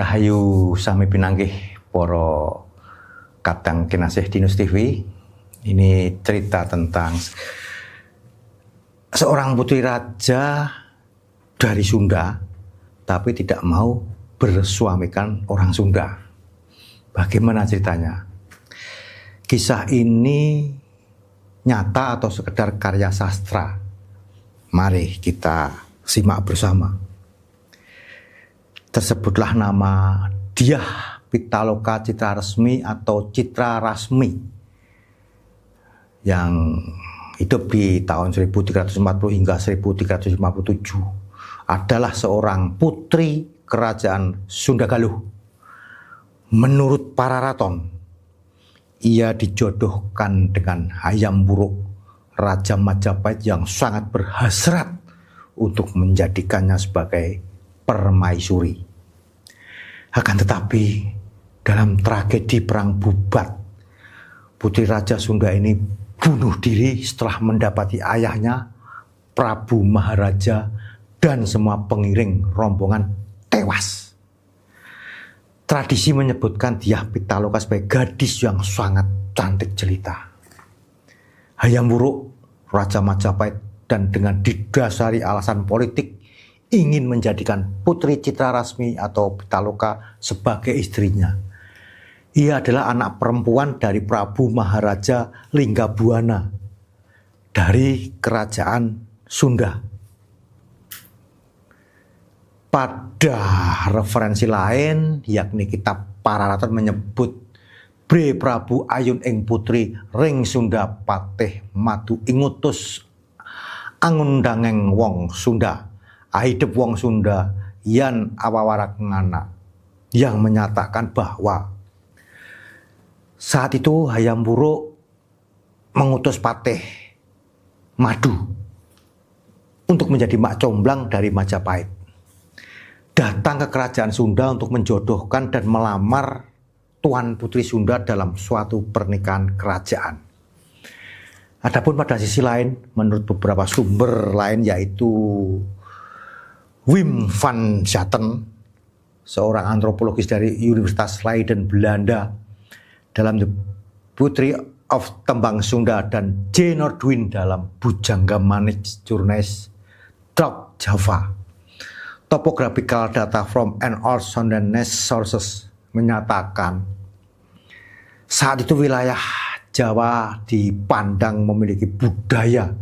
Rahayu sami pinanggih para kadang kinasih Dinus TV. Ini cerita tentang seorang putri raja dari Sunda tapi tidak mau bersuamikan orang Sunda. Bagaimana ceritanya? Kisah ini nyata atau sekedar karya sastra? Mari kita simak bersama. Tersebutlah nama Dyah Pitaloka Citraresmi atau Citra Rasmi yang hidup di tahun 1340 hingga 1357, adalah seorang putri kerajaan Sunda Galuh. Menurut para raton, ia dijodohkan dengan Hayam Wuruk, Raja Majapahit yang sangat berhasrat untuk menjadikannya sebagai permaisuri. Akan tetapi dalam tragedi perang Bubat, putri raja Sunda ini bunuh diri setelah mendapati ayahnya Prabu Maharaja dan semua pengiring rombongan tewas. Tradisi menyebutkan Dyah Pitaloka sebagai gadis yang sangat cantik jelita. Hayam Wuruk, Raja Majapahit, dan dengan didasari alasan politik ingin menjadikan Putri Citra Rasmi atau Pitaloka sebagai istrinya. Ia adalah anak perempuan dari Prabu Maharaja Linggabuana dari Kerajaan Sunda. Pada referensi lain, yakni kitab Pararaton menyebut Bre Prabu Ayun ing putri ring Sunda patih madu ingutus angundangeng wong Sunda. Ahidep wong Sunda yan awawarak ngana, yang menyatakan bahwa saat itu Hayam Wuruk mengutus Patih Madu untuk menjadi mak comblang dari Majapahit, datang ke kerajaan Sunda untuk menjodohkan dan melamar Tuan Putri Sunda dalam suatu pernikahan kerajaan. Adapun pada sisi lain, menurut beberapa sumber lain yaitu Wim van Zaten, seorang antropologis dari Universitas Leiden Belanda, dalam The Poetry of Tembang Sunda, dan J. Nordwin dalam Bujangga Manik Journeys Drop Java, Topographical Data from an Old Sundanese Sources, menyatakan saat itu wilayah Jawa dipandang memiliki budaya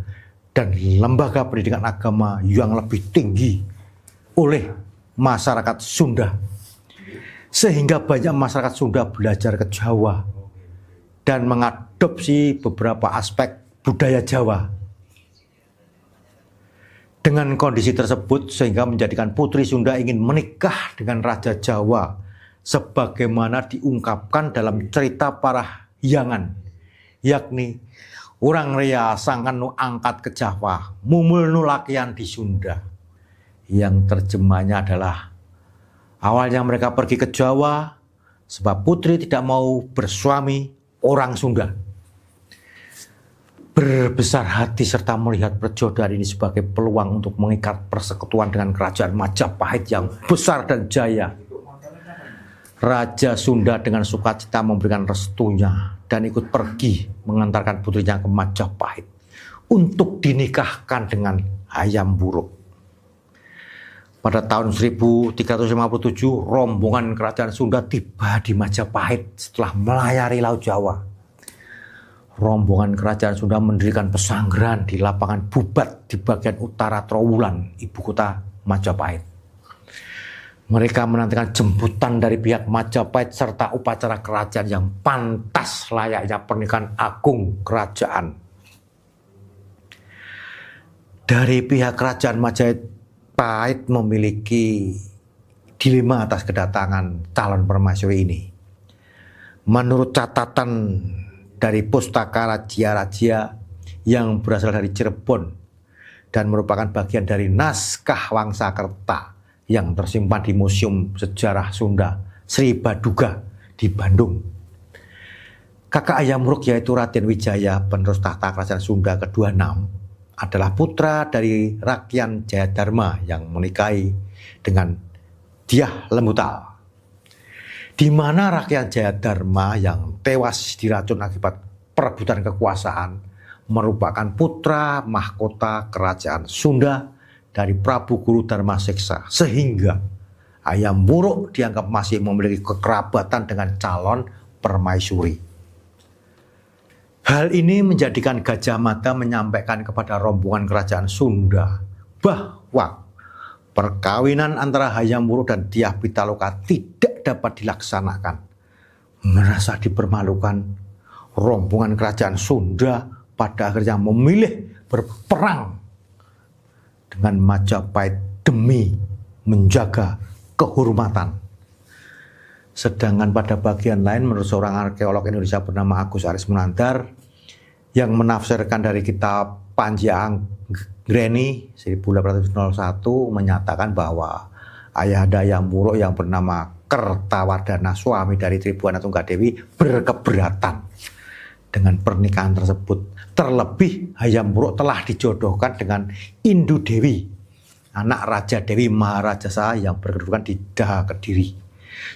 dan lembaga pendidikan agama yang lebih tinggi oleh masyarakat Sunda, sehingga banyak masyarakat Sunda belajar ke Jawa dan mengadopsi beberapa aspek budaya Jawa. Dengan kondisi tersebut sehingga menjadikan putri Sunda ingin menikah dengan Raja Jawa sebagaimana diungkapkan dalam cerita Parahyangan, yakni urang rea sangkan nu angkat ke Jawa mumul nu lakian di Sunda, yang terjemahnya adalah awalnya mereka pergi ke Jawa sebab putri tidak mau bersuami orang Sunda. Berbesar hati serta melihat perjodohan ini sebagai peluang untuk mengikat persekutuan dengan kerajaan Majapahit yang besar dan jaya, Raja Sunda dengan sukacita memberikan restunya dan ikut pergi mengantarkan putrinya ke Majapahit untuk dinikahkan dengan Hayam Wuruk. Pada tahun 1357, rombongan kerajaan Sunda tiba di Majapahit setelah melayari Laut Jawa. Rombongan kerajaan Sunda mendirikan pesanggeran di lapangan Bubat di bagian utara Trowulan, ibu kota Majapahit. Mereka menantikan jemputan dari pihak Majapahit serta upacara kerajaan yang pantas layaknya pernikahan agung kerajaan. Dari pihak kerajaan Majapahit memiliki dilema atas kedatangan calon permaisuri ini. Menurut catatan dari Pustaka Raja-Raja yang berasal dari Cirebon dan merupakan bagian dari naskah Wangsakerta yang tersimpan di Museum Sejarah Sunda Sri Baduga di Bandung, kakak Hayam Wuruk yaitu Raden Wijaya, penerus tahta kerajaan Sunda ke-26, adalah putra dari Rakyan Jayadharma yang menikahi dengan Dyah Lembutal. di mana rakyat Jayadharma yang tewas diracun akibat perebutan kekuasaan merupakan putra mahkota kerajaan Sunda dari Prabu Guru Darmaseksa, sehingga Hayam Wuruk dianggap masih memiliki kekerabatan dengan calon permaisuri. Hal ini menjadikan Gajah Mada menyampaikan kepada rombongan kerajaan Sunda bahwa perkawinan antara Hayam Wuruk dan Dyah Pitaloka tidak dapat dilaksanakan. Merasa dipermalukan, rombongan kerajaan Sunda pada akhirnya memilih berperang dengan Majapahit demi menjaga kehormatan. Sedangkan pada bagian lain, menurut seorang arkeolog Indonesia bernama Agus Aris Munandar yang menafsirkan dari kitab Panji Anggreni 1801 menyatakan bahwa ayahanda Hayam Wuruk yang bernama Kertawardhana, suami dari Tribhuwana Tunggadewi, berkeberatan dengan pernikahan tersebut. Terlebih Hayam Wuruk telah dijodohkan dengan Indu Dewi, anak Raja Dewi Maharajasa yang berkedudukan di Daha Kediri.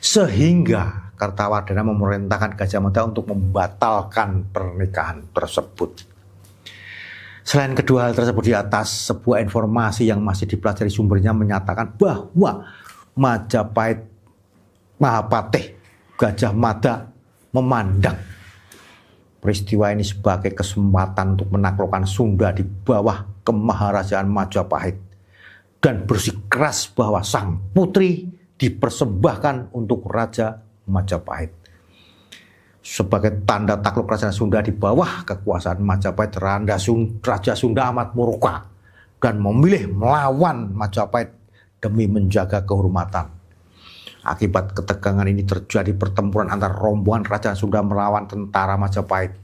Sehingga Kertawardhana memerintahkan Gajah Mada untuk membatalkan pernikahan tersebut. Selain kedua hal tersebut di atas, sebuah informasi yang masih dipelajari sumbernya menyatakan bahwa Majapahit Mahapatih Gajah Mada memandang peristiwa ini sebagai kesempatan untuk menaklukkan Sunda di bawah kemaharajaan Majapahit dan bersikeras bahwa sang putri dipersembahkan untuk Raja Majapahit. Sebagai tanda takluk kerajaan Sunda di bawah kekuasaan Majapahit, Raja Sunda Ahmad Murka dan memilih melawan Majapahit demi menjaga kehormatan. Akibat ketegangan ini terjadi pertempuran antara rombongan kerajaan Sunda melawan tentara Majapahit.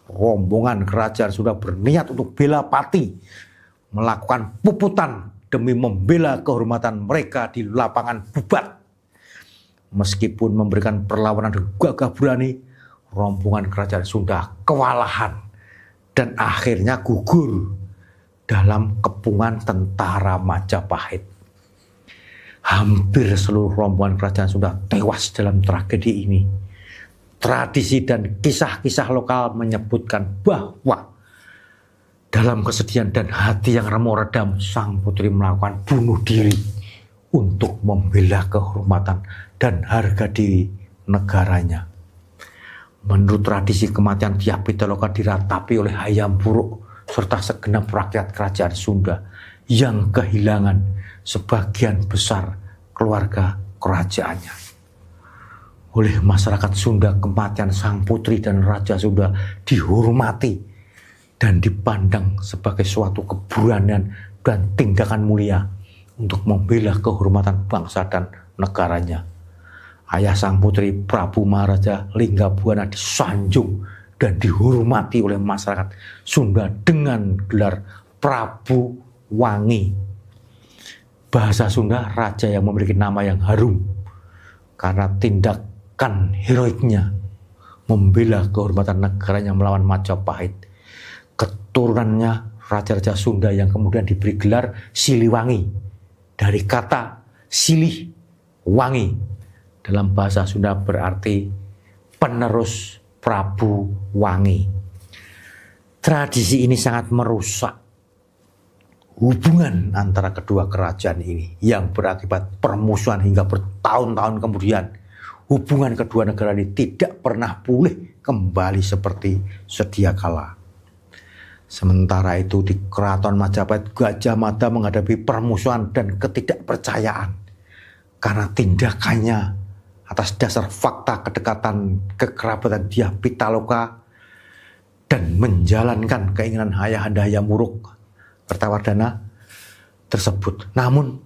Rombongan kerajaan Sunda berniat untuk bela pati, melakukan puputan demi membela kehormatan mereka di lapangan Bubat. Meskipun memberikan perlawanan dengan gagah berani, rombongan kerajaan Sunda kewalahan dan akhirnya gugur dalam kepungan tentara Majapahit. Hampir seluruh rombongan kerajaan Sunda tewas dalam tragedi ini. Tradisi dan kisah-kisah lokal menyebutkan bahwa dalam kesedihan dan hati yang remuk redam, sang putri melakukan bunuh diri untuk membela kehormatan dan harga diri negaranya. Menurut tradisi, kematian Dyah Pitaloka diratapi oleh Hayam Wuruk serta segenap rakyat kerajaan Sunda yang kehilangan sebagian besar keluarga kerajaannya. Oleh masyarakat Sunda, kematian sang putri dan Raja Sunda dihormati dan dipandang sebagai suatu keberanian dan tindakan mulia untuk membela kehormatan bangsa dan negaranya. Ayah sang putri Prabu Maharaja Linggabwana disanjung dan dihormati oleh masyarakat Sunda dengan gelar Prabu Wangi. Bahasa Sunda, raja yang memiliki nama yang harum karena tindakan heroiknya membela kehormatan negaranya melawan Majapahit. Keturunannya raja-raja Sunda yang kemudian diberi gelar Siliwangi dari kata silih wangi, dalam bahasa Sunda berarti penerus Prabu Wangi. Tradisi ini sangat merusak hubungan antara kedua kerajaan ini yang berakibat permusuhan hingga bertahun-tahun kemudian. Hubungan kedua negara ini tidak pernah pulih kembali seperti sedia kala. Sementara itu di Keraton Majapahit, Gajah Mada menghadapi permusuhan dan ketidakpercayaan karena tindakannya atas dasar fakta kedekatan kekerabatan Dyah Pitaloka dan menjalankan keinginan ayahanda Hayam Wuruk Kertawardhana tersebut, namun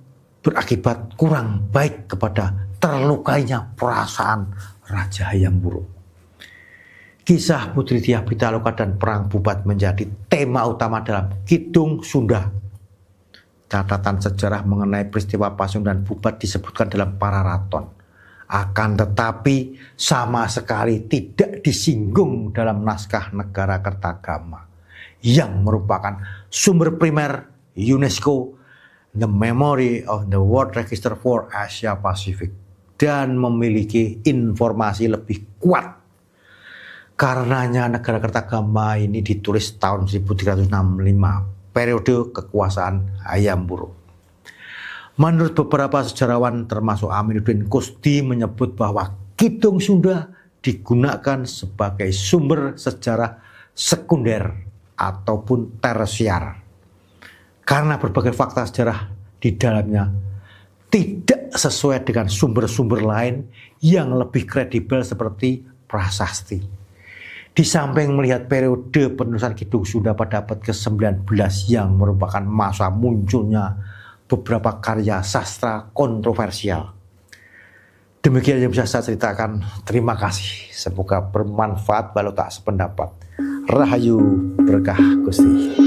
berakibat kurang baik kepada terlukainya perasaan Raja Hayam Wuruk. Kisah Putri Dyah Pitaloka dan Perang Bubat menjadi tema utama dalam Kidung Sunda. Catatan sejarah mengenai peristiwa Pasundan Bubat disebutkan dalam Pararaton. Akan tetapi sama sekali tidak disinggung dalam naskah Negara Kertagama yang merupakan sumber primer UNESCO, the memory of the World Register for Asia Pacific. dan memiliki informasi lebih kuat. Karenanya Negara Kertagama ini ditulis tahun 1365, periode kekuasaan Hayam Wuruk. Menurut beberapa sejarawan termasuk Aminuddin Kusti menyebut bahwa Kidung Sunda digunakan sebagai sumber sejarah sekunder ataupun tersiar. Karena berbagai fakta sejarah di dalamnya tidak sesuai dengan sumber-sumber lain yang lebih kredibel seperti prasasti. Di samping melihat periode penulisan Kidung Sunda pada abad ke-19 yang merupakan masa munculnya beberapa karya sastra kontroversial. Demikian yang bisa saya ceritakan. Terima kasih. Semoga bermanfaat walau tak sependapat. Rahayu berkah Gusti.